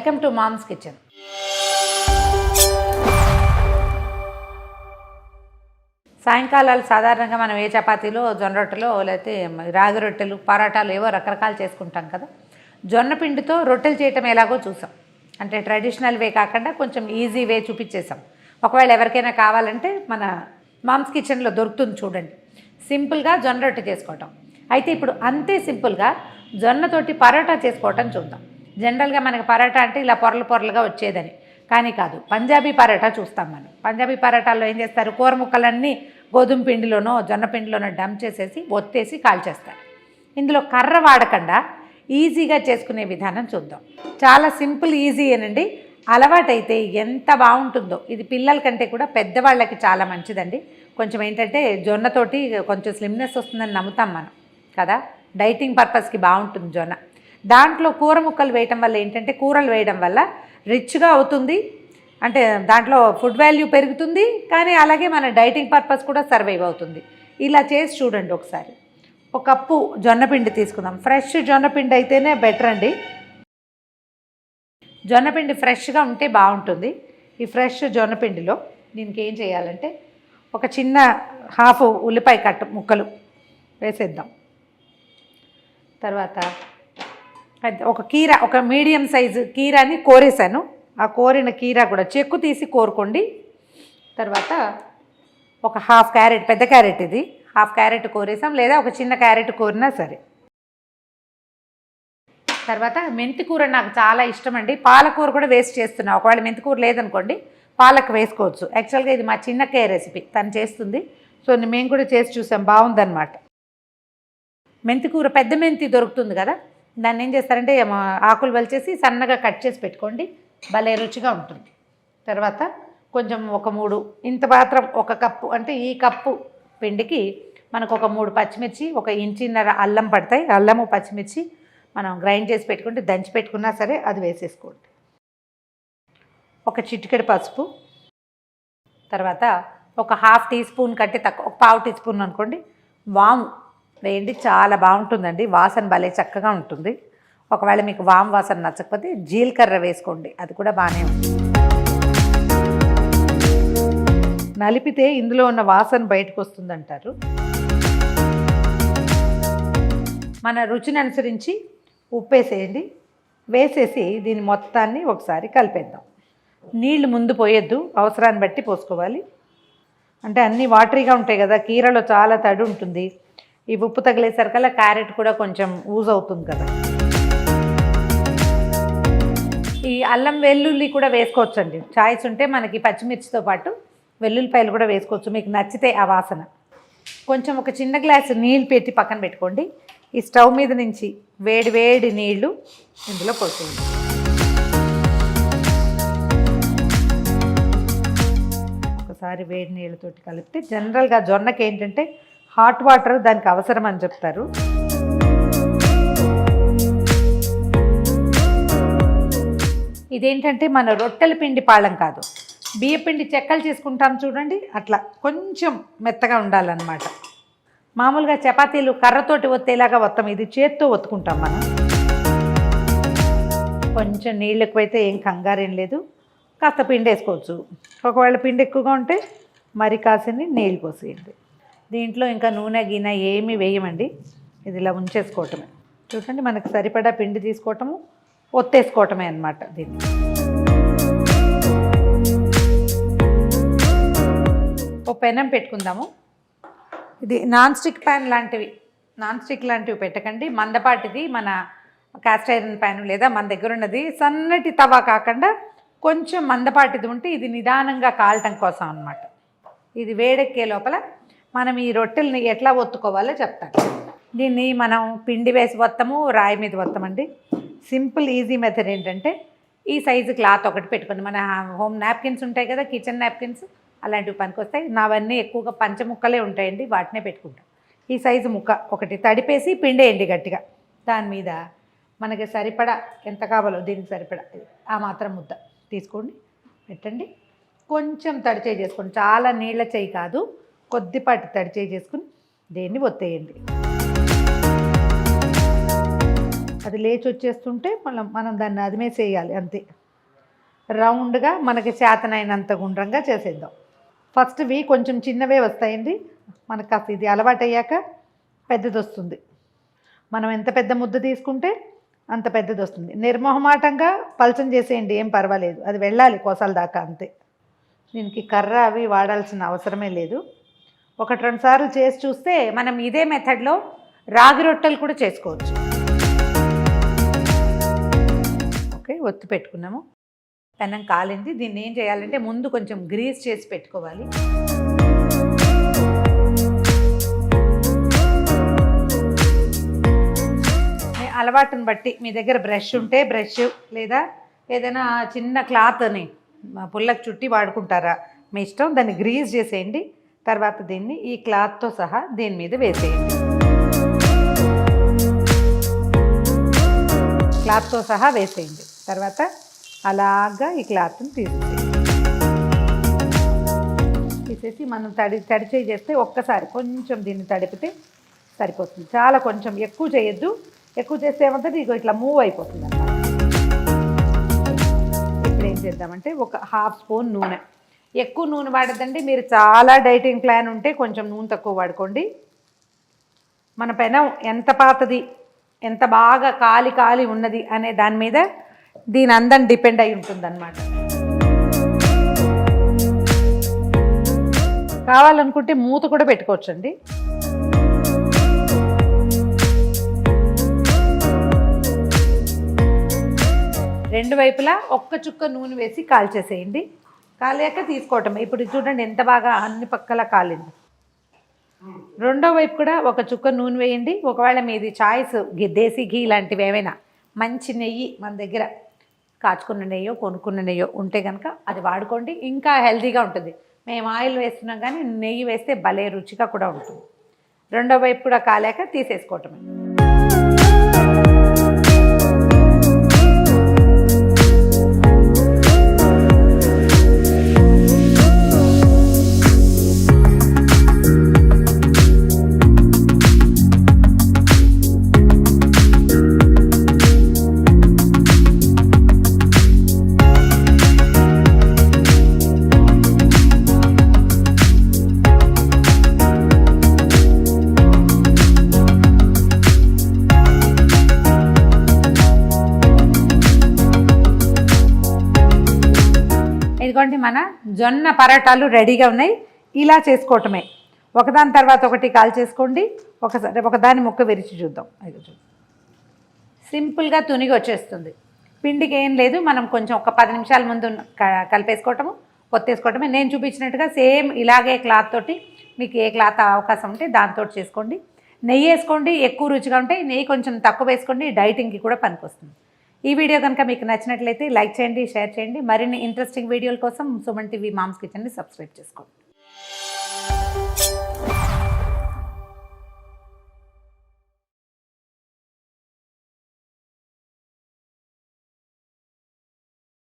Welcome to mom's kitchen. సాయంకాలాలు సాధారణంగా మనం ఏ చపాతీలో జొన్న రొట్టెలో లేకపోతే రాగి రొట్టెలు పరాటాలు ఏవో రకరకాలు చేసుకుంటాం కదా. జొన్న పిండితో రొట్టెలు చేయటం ఎలాగో చూసాం. అంటే ట్రెడిషనల్ వే కాకుండా కొంచెం ఈజీ వే చూపించేసాం. ఒకవేళ ఎవరికైనా కావాలంటే మన మామ్స్ కిచెన్లో దొరుకుతుంది చూడండి. సింపుల్గా జొన్న రొట్టె చేసుకోవటం. అయితే ఇప్పుడు అంతే సింపుల్గా జొన్నతోటి పరోటా చేసుకోవటం చూద్దాం. జనరల్గా మనకి పరోటా అంటే ఇలా పొరలు పొరలుగా వచ్చేదని, కానీ కాదు. పంజాబీ పరోటా చూస్తాం మనం. పంజాబీ పరోటాల్లో ఏం చేస్తారు, కూర ముక్కలన్నీ గోధుమ పిండిలోనో జొన్న పిండిలోనో డంప్ చేసేసి ఒత్తేసి కాల్చేస్తారు. ఇందులో కర్ర వాడకుండా ఈజీగా చేసుకునే విధానం చూద్దాం. చాలా సింపుల్ ఈజీ అనండి. అలవాటైతే ఎంత బాగుంటుందో. ఇది పిల్లల కంటే కూడా పెద్దవాళ్ళకి చాలా మంచిదండి. కొంచెం ఏంటంటే జొన్నతోటి కొంచెం స్లిమ్నెస్ వస్తుందని నమ్ముతాం మనం కదా. డైటింగ్ పర్పస్కి బాగుంటుంది జొన్న. దాంట్లో కూర ముక్కలు వేయటం వల్ల ఏంటంటే, కూరలు వేయడం వల్ల రిచ్గా అవుతుంది. అంటే దాంట్లో ఫుడ్ వాల్యూ పెరుగుతుంది, కానీ అలాగే మన డైటింగ్ పర్పస్ కూడా సర్వైవ్ అవుతుంది. ఇలా చేసి చూడండి ఒకసారి. ఒక కప్పు జొన్నపిండి తీసుకుందాం. ఫ్రెష్ జొన్నపిండి అయితేనే బెటర్ అండి. జొన్నపిండి ఫ్రెష్గా ఉంటే బాగుంటుంది. ఈ ఫ్రెష్ జొన్నపిండిలో దీనికి ఏం చేయాలంటే, ఒక చిన్న హాఫ్ ఉల్లిపాయ కట్ట ముక్కలు వేసేద్దాం. తర్వాత ఒక కీర, ఒక మీడియం సైజు కీరాని కోరేసాను. ఆ కోరిన కీర కూడా చెక్కు తీసి కోరుకోండి. తర్వాత ఒక హాఫ్ క్యారెట్, పెద్ద క్యారెట్ ఇది, హాఫ్ క్యారెట్ కోరేసాం, లేదా ఒక చిన్న క్యారెట్ కోరినా సరే. తర్వాత మెంతికూర నాకు చాలా ఇష్టం అండి. పాలకూర కూడా వేస్ట్ చేస్తున్నా. ఒకవేళ మెంతికూర లేదనుకోండి పాలకు వేసుకోవచ్చు. యాక్చువల్గా ఇది మా చిన్నకే రెసిపీ, తను చేస్తుంది. సో మేము కూడా చేసి చూసాం, బాగుందన్నమాట. మెంతికూర పెద్ద మెంతి దొరుకుతుంది కదా, దాన్ని ఏం చేస్తారంటే ఆకులు వలిచేసి సన్నగా కట్ చేసి పెట్టుకోండి, భలే రుచిగా ఉంటుంది. తర్వాత కొంచెం ఒక 3 ఇంత మాత్రం, ఒక కప్పు అంటే ఈ కప్పు పిండికి మనకు ఒక 3 పచ్చిమిర్చి, ఒక ఇంచిన్నర అల్లం పడతాయి. అల్లము పచ్చిమిర్చి మనం గ్రైండ్ చేసి పెట్టుకుంటే, దంచి పెట్టుకున్నా సరే అది వేసేసుకోండి. ఒక చిటికెడు పసుపు, తర్వాత ఒక హాఫ్ టీ స్పూన్ కంటే తక్కువ, ఒక పావు టీ స్పూన్ అనుకోండి వాము వేయండి. చాలా బాగుంటుందండి, వాసన భలే చక్కగా ఉంటుంది. ఒకవేళ మీకు వాము వాసన నచ్చకపోతే జీలకర్ర వేసుకోండి, అది కూడా బాగానే ఉంటుంది. నలిపితే ఇందులో ఉన్న వాసన బయటకు వస్తుందంటారు. మన రుచిని అనుసరించి ఉప్పు వేసేయండి. వేసేసి దీని మొత్తాన్ని ఒకసారి కలిపేద్దాం. నీళ్లు ముందు పోయొద్దు, అవసరాన్ని బట్టి పోసుకోవాలి. అంటే అన్నీ వాటరీగా ఉంటాయి కదా, కీరలో చాలా తడి ఉంటుంది. ఈ ఉప్పు తగిలేసరికల్లా క్యారెట్ కూడా కొంచెం యూజ్ అవుతుంది కదా. ఈ అల్లం వెల్లుల్లి కూడా వేసుకోవచ్చండి, చాయిస్ ఉంటే. మనకి పచ్చిమిర్చితో పాటు వెల్లుల్లిపాయలు కూడా వేసుకోవచ్చు, మీకు నచ్చితే ఆ వాసన. కొంచెం ఒక చిన్న గ్లాసు నీళ్ళు పెట్టి పక్కన పెట్టుకోండి. ఈ స్టవ్ మీద నుంచి వేడి వేడి నీళ్లు ఇందులో పోసేయండి. ఒకసారి వేడి నీళ్ళతోటి కలిపితే, జనరల్గా జొన్నకి ఏంటంటే హాట్ వాటర్ దానికి అవసరం అని చెప్తారు. ఇదేంటంటే మన రొట్టెల పిండి పాళం కాదు, బియ్యపిండి చెక్కలు చేసుకుంటాం చూడండి, అట్లా కొంచెం మెత్తగా ఉండాలన్నమాట. మామూలుగా చపాతీలు కర్రతోటి ఒత్తేలాగా ఒత్తం, ఇది చేత్తో ఒత్తుకుంటాం మనం. కొంచెం నీళ్ళు ఎక్కువైతే ఏం కంగారేం లేదు, కాస్త పిండి వేసుకోవచ్చు. ఒకవేళ పిండి ఎక్కువగా ఉంటే మరి కాసిని నీళ్ళు పోసేయండి. దీంట్లో ఇంకా నూనె గిన్నె ఏమీ వేయమండి, ఇది ఇలా ఉంచేసుకోవటమే. చూడండి, మనకు సరిపడా పిండి తీసుకోవటము, ఒత్తేసుకోవటమే అన్నమాట. దీన్ని ఓ పెనం పెట్టుకుందాము. ఇది నాన్ స్టిక్ ప్యాన్ లాంటివి, నాన్ స్టిక్ లాంటివి పెట్టకండి. మందపాటిది మన కాస్ట్ ఐరన్ ప్యాన్, లేదా మన దగ్గర ఉన్నది సన్నటి తవా కాకుండా కొంచెం మందపాటిది ఉంటే ఇది నిదానంగా కాలటం కోసం అన్నమాట. ఇది వేడెక్కే లోపల మనం ఈ రొట్టెల్ని ఎట్లా ఒత్తుకోవాలో చెప్తాను. దీన్ని మనం పిండి వేసి వత్తము, రాయి మీద వత్తమండి. సింపుల్ ఈజీ మెథడ్ ఏంటంటే, ఈ సైజు క్లాత్ ఒకటి పెట్టుకోండి. మన హోమ్ నాప్కిన్స్ ఉంటాయి కదా, కిచెన్ నాప్కిన్స్, అలాంటివి పనికొస్తాయి. నావన్నీ ఎక్కువగా పంచముక్కలే ఉంటాయండి, వాటినే పెట్టుకుంటాం. ఈ సైజు ముక్క ఒకటి తడిపేసి పిండేయండి గట్టిగా. దాని మీద మనకి సరిపడా ఎంత కావాలో దీనికి సరిపడా ఆ మాత్రం ముద్ద తీసుకోండి, పెట్టండి. కొంచెం తడి చేసుకోండి, చాలా నీళ్ళ చేయి కాదు, కొద్దిపాటి తడి చేసుకుని దీన్ని ఒత్తేయండి. అది లేచి వచ్చేస్తుంటే మనం దాన్ని అదిమేసేయాలి అంతే. రౌండ్గా మనకి చేతనైనంత గుండ్రంగా చేసేద్దాం. ఫస్ట్వి కొంచెం చిన్నవే వస్తాయండి, మనకు కాస్త ఇది అలవాటయ్యాక పెద్దది వస్తుంది. మనం ఎంత పెద్ద ముద్ద తీసుకుంటే అంత పెద్దది వస్తుంది. నిర్మోహమాటంగా పలచం చేసేయండి, ఏం పర్వాలేదు, అది వెళ్ళాలి కోసాల దాకా అంతే. దీనికి కర్ర అవి వాడాల్సిన అవసరమే లేదు. 1-2 సార్లు చేసి చూస్తే మనం ఇదే మెథడ్లో రాగి రొట్టెలు కూడా చేసుకోవచ్చు. ఓకే, ఒత్తి పెట్టుకున్నాము. పెనం కాలింది. దీన్ని ఏం చేయాలంటే ముందు కొంచెం గ్రీస్ చేసి పెట్టుకోవాలి. అలవాటుని బట్టి మీ దగ్గర బ్రష్ ఉంటే బ్రష్, లేదా ఏదైనా చిన్న క్లాత్ని పుల్లకు చుట్టి వాడుకుంటారా, మీ ఇష్టం. దాన్ని గ్రీజ్ చేసేయండి. తర్వాత దీన్ని ఈ క్లాత్తో సహా దీని మీద వేసేయండి. క్లాత్తో సహా వేసేయండి. తర్వాత అలాగా ఈ క్లాత్ని తీసేసి మనం తడి చేస్తే ఒక్కసారి కొంచెం దీన్ని తడిపితే సరిపోతుంది. చాలా కొంచెం ఎక్కువ చేయొద్దు. ఎక్కువ చేస్తే ఏమంటుంది, ఇగో ఇట్లా మూవ్ అయిపోతుంది అన్నమాట. ఇప్పుడు ఏం చేద్దామంటే 1/2 స్పూన్ నూనె. ఎక్కువ నూనె వాడద్దండి, మీరు చాలా డైటింగ్ ప్లాన్ ఉంటే కొంచెం నూనె తక్కువ వాడుకోండి. మన పెనం ఎంత పాతది, ఎంత బాగా కాలి ఉన్నది అనే దాని మీద దీని అందం డిపెండ్ అయి ఉంటుందన్నమాట. కావాలనుకుంటే మూత కూడా పెట్టుకోవచ్చండి. రెండు వైపులా ఒక్క చుక్క నూనె వేసి కాల్చేసేయండి. కాలాక తీసుకోవటం. ఇప్పుడు చూడండి ఎంత బాగా అన్ని పక్కల కాలింది. రెండో వైపు కూడా ఒక చుక్క నూనె వేయండి. ఒకవేళ మీది చాయిస్ దేశీ ఘీ లాంటివి ఏమైనా, మంచి నెయ్యి మన దగ్గర కాచుకున్న నెయ్యో కొనుక్కున్న నెయ్యో ఉంటే కనుక అది వాడుకోండి, ఇంకా హెల్తీగా ఉంటుంది. మేము ఆయిల్ వేస్తున్నాం కానీ నెయ్యి వేస్తే భలే రుచిగా కూడా ఉంటుంది. రెండో వైపు కూడా కాలాక తీసేసుకోవటమే. ఇదిగోండి మన జొన్న పరాటాలు రెడీగా ఉన్నాయి. ఇలా చేసుకోవటమే, ఒకదాని తర్వాత ఒకటి కాల్ చేసుకోండి. ఒకదాని ముక్క విరిచి చూద్దాం. సింపుల్గా తునిగి వచ్చేస్తుంది. పిండికి ఏం లేదు, మనం కొంచెం ఒక 10 నిమిషాల ముందు కలిపేసుకోవటము, పొత్తేసుకోవటమే. నేను చూపించినట్టుగా సేమ్ ఇలాగే క్లాత్ తోటి మీకు ఏ క్లాత్ అవకాశం ఉంటే దాంతో చేసుకోండి. నెయ్యి వేసుకోండి, ఎక్కువ రుచిగా ఉంటే. నెయ్యి కొంచెం తక్కువ వేసుకోండి, డైటింగ్కి కూడా పనికొస్తుంది. ఈ వీడియో కనుక మీకు నచ్చినట్లయితే లైక్ చేయండి, షేర్ చేయండి. మరిన్ని ఇంట్రెస్టింగ్ వీడియోల కోసం సుమన్ టీవీ మామ్స్ కిచెన్ని సబ్స్క్రైబ్ చేసుకోండి.